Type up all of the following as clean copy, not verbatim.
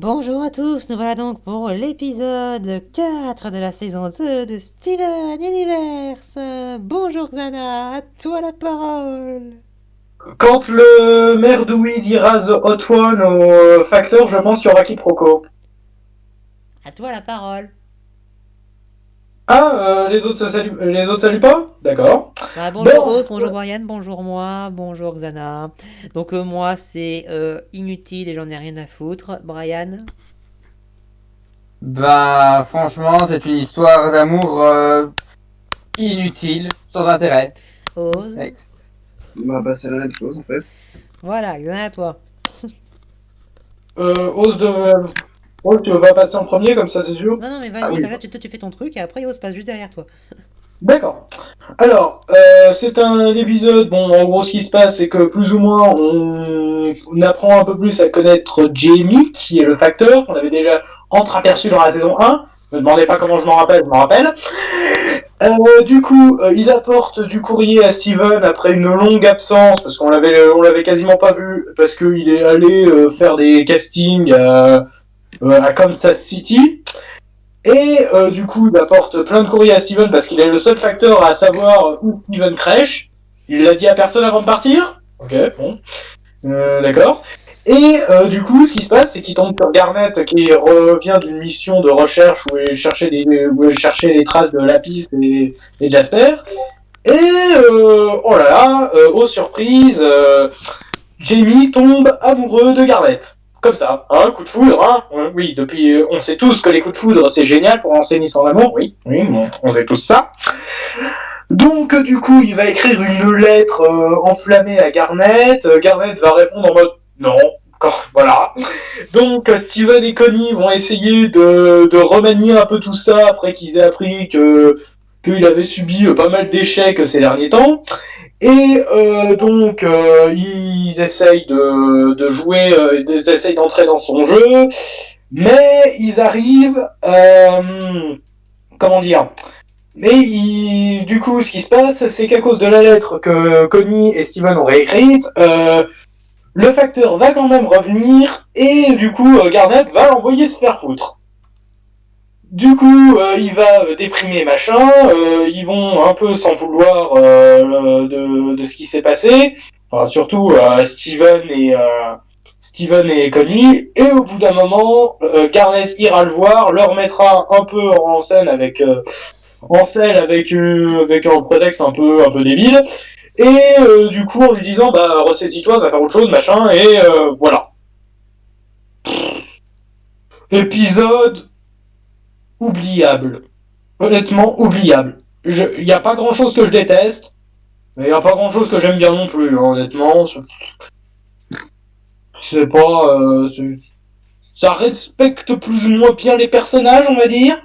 Bonjour à tous, nous voilà donc pour l'épisode 4 de la saison 2 de Steven Universe. Bonjour Xana, à toi la parole. Quand le maire Dewey dira The Hot One au facteur, je pense qu'il y aura quiproquo. À toi la parole. Ah, les autres saluent pas? D'accord. Bah, bonjour Bon, Os, bonjour Brian, bonjour moi, bonjour Xana. Donc moi c'est inutile et j'en ai rien à foutre. Brian, Bah, franchement, c'est une histoire d'amour inutile, sans intérêt. Os. Next. Bah, c'est la même chose en fait. Voilà, Xana à toi. Ose de... Ose, tu vas passer en premier, comme ça, c'est sûr? Non, non, mais Ah vas-y, oui, comme ça tu fais ton truc et après Os passe juste derrière toi. D'accord. Alors, c'est un épisode, bon, en gros, ce qui se passe, c'est que plus ou moins, on apprend un peu plus à connaître Jamie, qui est le facteur, qu'on avait déjà entreaperçu dans la saison 1. Ne me demandez pas comment je m'en rappelle, je m'en rappelle. Du coup, il apporte du courrier à Steven après une longue absence, parce on l'avait quasiment pas vu, parce qu'il est allé faire des castings à Kansas City. Et du coup, il apporte plein de courriers à Steven parce qu'il est le seul facteur à savoir où Steven crèche. Il l'a dit à personne avant de partir. Ok, bon, d'accord. Et du coup, ce qui se passe, c'est qu'il tombe sur Garnet qui revient d'une mission de recherche où il cherchait les traces de Lapis et Jasper. Et oh là là, aux surprises, Jamie tombe amoureux de Garnet. Comme ça, hein, coup de foudre, hein. Oui, depuis, on sait tous que les coups de foudre, c'est génial pour enseigner son amour, oui, oui, on sait tous ça. Donc, du coup, il va écrire une lettre enflammée à Garnet. Garnet va répondre en mode non, voilà. Donc, Steven et Connie vont essayer de remanier un peu tout ça après qu'ils aient appris qu'il avait subi pas mal d'échecs ces derniers temps. Et donc, ils essayent de jouer, ils essayent d'entrer dans son jeu, mais ils arrivent, comment dire, du coup, ce qui se passe, c'est qu'à cause de la lettre que Connie et Steven ont réécrite, le facteur va quand même revenir, et du coup, Garnet va l'envoyer se faire foutre. Du coup, il va déprimer machin, ils vont un peu s'en vouloir de ce qui s'est passé, enfin, surtout Steven et Connie, et au bout d'un moment, Garnet ira le voir, leur mettra un peu en scène avec un prétexte un peu débile, et du coup en lui disant bah ressaisis-toi, va faire autre chose, machin, et voilà. Épisode oubliable. Honnêtement, oubliable. Il n'y a pas grand chose que je déteste, mais il n'y a pas grand chose que j'aime bien non plus, hein, honnêtement. C'est pas. Ça respecte plus ou moins bien les personnages, on va dire,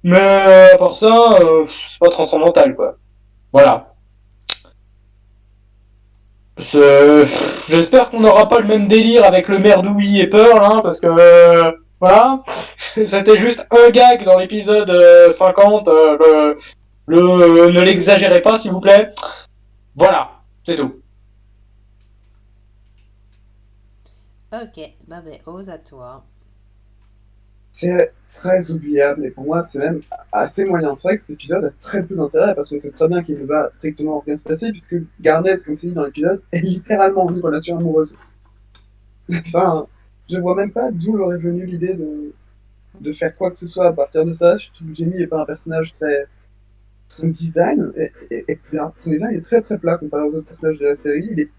mais à part ça, c'est pas transcendantal, quoi. Voilà. J'espère qu'on n'aura pas le même délire avec le maire d'Ouï et Pearl, hein, parce que voilà, c'était juste un gag dans l'épisode 50. Ne l'exagérez pas, s'il vous plaît. Voilà, c'est tout. Ok, bah Os à toi. c'est très oubliable et pour moi c'est même assez moyen. C'est vrai que cet épisode a très peu d'intérêt parce qu'on sait très bien qu'il ne va strictement rien se passer puisque Garnet, comme c'est dit dans l'épisode, est littéralement une relation amoureuse. Enfin, je vois même pas d'où aurait venu l'idée de faire quoi que ce soit à partir de ça, surtout que Jamie n'est pas un personnage très. Son design est plat. Son design est très très plat comparé aux autres personnages de la série. Il n'est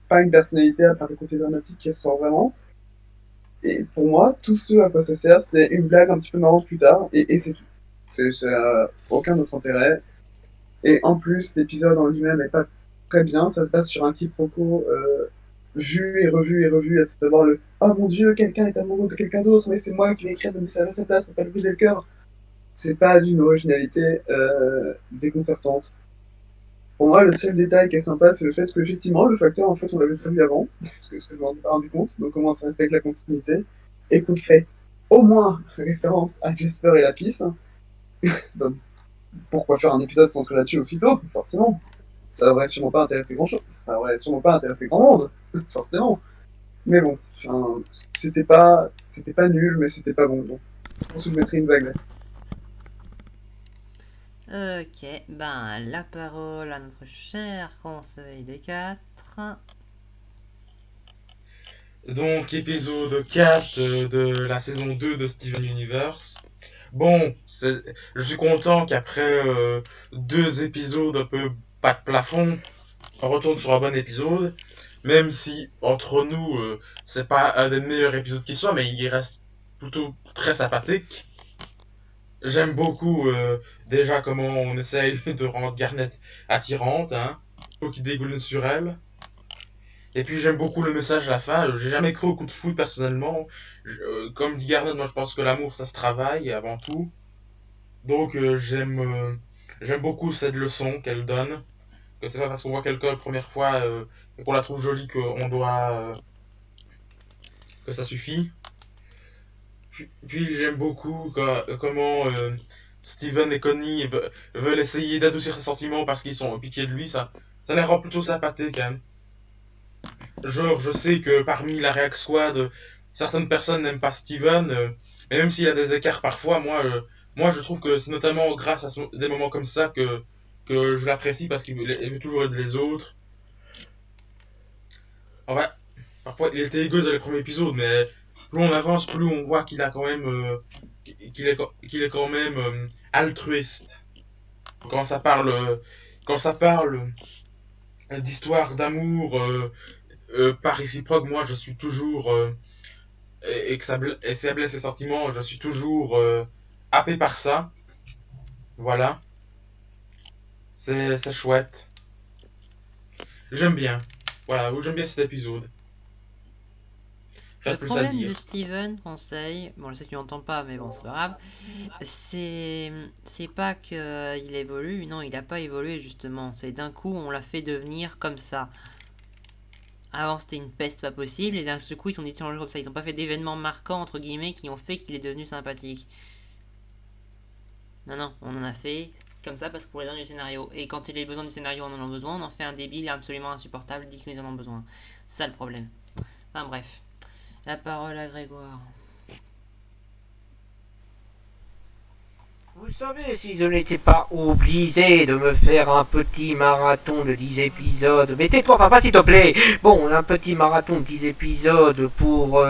pas une personnalité à part le côté dramatique qui ressort vraiment. Et pour moi, tout ce à quoi ça sert, c'est une blague un petit peu marrante plus tard, et c'est tout. C'est aucun autre intérêt. Et en plus, l'épisode en lui-même est pas très bien, ça se base sur un quiproquo vu et revu et revu, à savoir le «Oh mon dieu, quelqu'un est amoureux de quelqu'un d'autre, mais c'est moi qui vais écrire des messages à sa place pour pas lui briser le cœur». C'est pas d'une originalité déconcertante. Pour moi, le seul détail qui est sympa, c'est le fait qu'effectivement, le facteur, en fait, on l'avait prévu avant, parce que je m'en ai pas rendu compte, donc comment ça respecte la continuité, et qu'on fait au moins référence à Jasper et Lapis. Donc, pourquoi faire un épisode centré là-dessus aussitôt? Forcément. Ça aurait sûrement pas intéressé grand chose. Ça aurait sûrement pas intéressé grand monde. Forcément. Mais bon, enfin, c'était pas nul, mais c'était pas bon. Donc, je pense que je mettrais une vague. Ok, ben la parole à notre cher conseil des 4. Donc, épisode 4 de la saison 2 de Steven Universe. Bon, je suis content qu'après 2 épisodes un peu pas de plafond, on retourne sur un bon épisode. Même si, entre nous, c'est pas un des meilleurs épisodes qui soit, mais il reste plutôt très sympathique. J'aime beaucoup déjà comment on essaye de rendre Garnet attirante, hein, faut qu'il dégouline sur elle. Et puis j'aime beaucoup le message à la fin. J'ai jamais cru au coup de foudre personnellement. Comme dit Garnet, moi je pense que l'amour ça se travaille avant tout. Donc j'aime beaucoup cette leçon qu'elle donne. Que c'est pas parce qu'on voit quelqu'un la première fois et qu'on la trouve jolie qu'on doit que ça suffit. Puis j'aime beaucoup comment Steven et Connie veulent essayer d'adoucir ses sentiments parce qu'ils sont piqués de lui. Ça les rend plutôt sympathiques, hein. Genre, je sais que parmi la React Squad, certaines personnes n'aiment pas Steven, mais même s'il y a des écarts parfois, moi je trouve que c'est notamment grâce à des moments comme ça que je l'apprécie parce il veut toujours aider les autres. Enfin, parfois il était égoïste dans les premiers épisodes, mais plus on avance, plus on voit qu'il a quand même, qu'il est quand même altruiste. Quand ça parle, quand ça parle d'histoire d'amour par réciproque, moi je suis toujours et ça blesse les sentiments, je suis toujours happé par ça. Voilà, c'est chouette. J'aime bien. Voilà, j'aime bien cet épisode. Rien Le de plus à problème de dire. Steven, conseil, bon je sais que tu n'entends pas mais bon c'est pas grave, c'est pas qu'il évolue, non il a pas évolué justement, c'est d'un coup on l'a fait devenir comme ça. Avant c'était une peste pas possible et d'un seul coup ils sont changés comme ça, ils ont pas fait d'événements marquants entre guillemets qui ont fait qu'il est devenu sympathique. Non, on en a fait comme ça parce que pour les besoins du scénario. Et quand il a besoin du scénario, on en a besoin, on en fait un débile absolument insupportable, dit qu'ils en ont besoin. C'est ça le problème. Enfin bref. La parole à Grégoire. Vous savez, si je n'étais pas obligé de me faire un petit marathon de 10 épisodes, mais tais-toi papa s'il te plaît. Bon, un petit marathon de 10 épisodes pour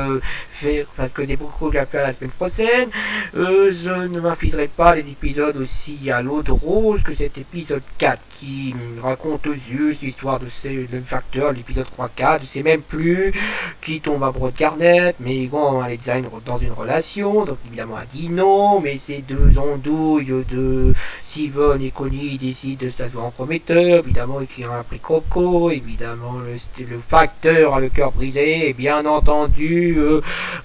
faire, parce que j'ai beaucoup à faire la semaine prochaine, je ne m'infligerai pas les épisodes aussi à l'eau de rose que cet épisode 4 qui raconte juste l'histoire de ces deux facteurs, l'épisode 3-4, je sais même plus qui tombe amoureux de Garnet, mais bon, elle est déjà dans une relation, donc évidemment elle dit non, mais ces deux andouilles de Steven et Connie décident de se la en prometteur, évidemment qui a appris Coco, évidemment le facteur a le cœur brisé, et bien entendu,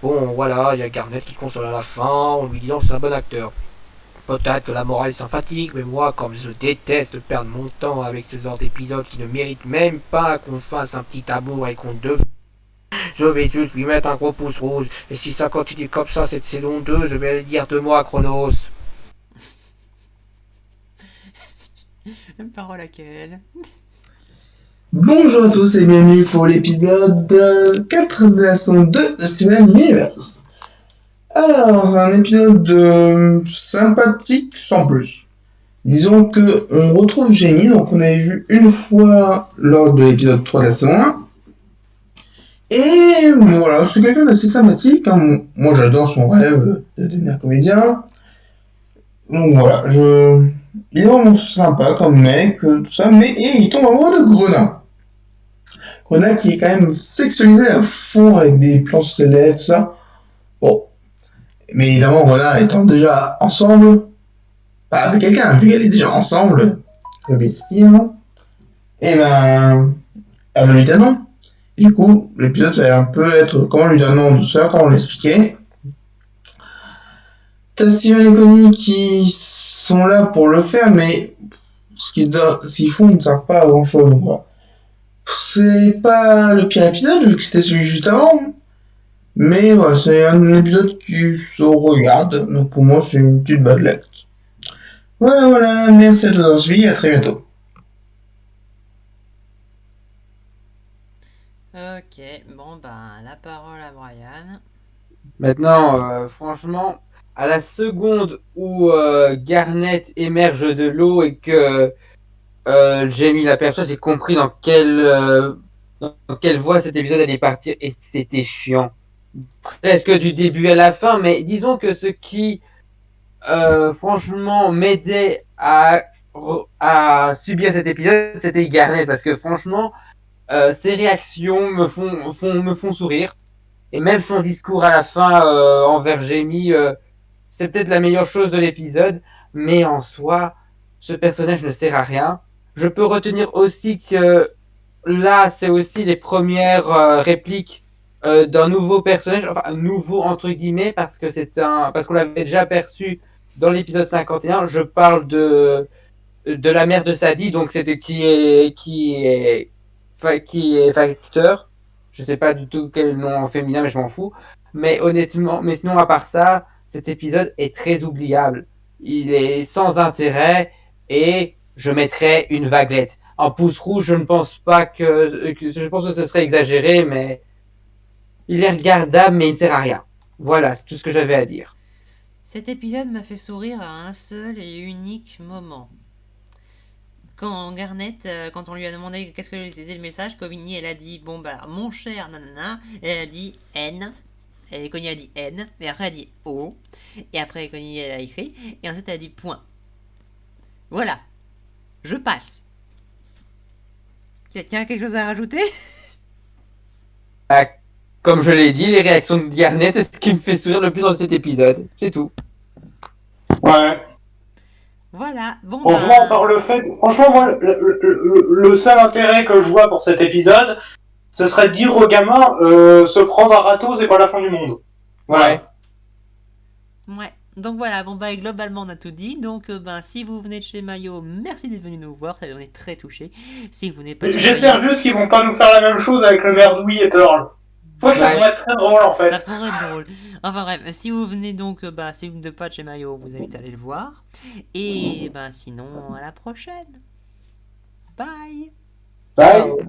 bon voilà, il y a Garnet qui console à la fin en lui disant que c'est un bon acteur. Peut-être que la morale est sympathique, mais moi, comme je déteste perdre mon temps avec ce genre d'épisode qui ne mérite même pas qu'on fasse un petit amour et qu'on devienne, je vais juste lui mettre un gros pouce rouge. Et si ça continue comme ça cette saison 2, je vais le dire 2 mois à Chronos. Parole à quelle? Bonjour à tous et bienvenue pour l'épisode 4 de la saison 2 de Steven Universe. Alors, un épisode sympathique sans plus. Disons que on retrouve Jamie, donc on avait vu une fois lors de l'épisode 3 de la saison 1. Et voilà, c'est quelqu'un d'assez sympathique, hein. Moi j'adore son rêve de devenir comédien. Donc voilà, il est vraiment sympa comme mec, tout ça, mais il tombe amoureux de Grenat. Grenat qui est quand même sexualisé à fond avec des plans sur ses lèvres, tout ça. Bon. Mais évidemment, Grenat étant déjà ensemble, pas avec quelqu'un, vu qu'elle est déjà ensemble, Robespierre, et ben, elle lui dit non. Et du coup, l'épisode ça va un peu être comment lui dire non en douceur, comment lui expliquer. T'as Steven et Connie qui sont là pour le faire, mais s'ils font, ils ne servent pas à grand chose, donc voilà. C'est pas le pire épisode, vu que c'était celui juste avant. Mais voilà, c'est un épisode qui se regarde, donc pour moi c'est une petite blague. Voilà, merci à tous d'avoir suivi, à très bientôt. Ok, bon ben la parole à Brian. Maintenant, franchement, à la seconde où Garnet émerge de l'eau et que Jamie l'aperçoit, j'ai compris dans quelle voie cet épisode allait partir et c'était chiant. Presque du début à la fin, mais disons que ce qui, franchement, m'aidait à subir cet épisode, c'était Garnet, parce que franchement, ses réactions me font sourire. Et même son discours à la fin envers Jamie, c'est peut-être la meilleure chose de l'épisode, mais en soi, ce personnage ne sert à rien. Je peux retenir aussi que là, c'est aussi les premières répliques d'un nouveau personnage, enfin nouveau entre guillemets, parce que parce qu'on l'avait déjà aperçu dans l'épisode 51. Je parle de la mère de Sadie, donc c'était qui est facteur. Je sais pas du tout quel nom en féminin, mais je m'en fous. Mais honnêtement, mais sinon à part ça, cet épisode est très oubliable. Il est sans intérêt et je mettrais une vaguelette. Un pouce rouge, je ne pense pas je pense que ce serait exagéré, mais il est regardable, mais il ne sert à rien. Voilà, c'est tout ce que j'avais à dire. Cet épisode m'a fait sourire à un seul et unique moment. Quand Garnet, quand on lui a demandé qu'est-ce que c'était le message, Covigny, elle a dit bon bah mon cher nanana, et elle a dit N, et Connie a dit N, et après elle a dit O, et après Connie elle a écrit, et ensuite elle a dit point. Voilà, je passe. Tiens, quelque chose à rajouter? Ah, comme je l'ai dit, les réactions de Garnet, c'est ce qui me fait sourire le plus dans cet épisode. C'est tout. Ouais. Voilà, bon Franchement, bah... par le fait, franchement, moi, le seul intérêt que je vois pour cet épisode, ce serait de dire aux gamins, se prendre un râteau, c'est pas la fin du monde. Voilà. Ouais, donc voilà, bon bah globalement on a tout dit, donc ben si vous venez de chez Mayo, merci d'être venu nous voir, on est très touchés. Si vous n'êtes pas de chez J'espère Mayo, juste qu'ils vont pas nous faire la même chose avec le merdouille et Pearl. Je crois que ça Ouais. pourrait être très drôle en fait. ça pourrait être drôle. Enfin bref, si vous venez donc, bah si vous n'êtes pas de chez Mayo, vous invite à aller le voir. Et ben sinon, à la prochaine. Bye. Bye.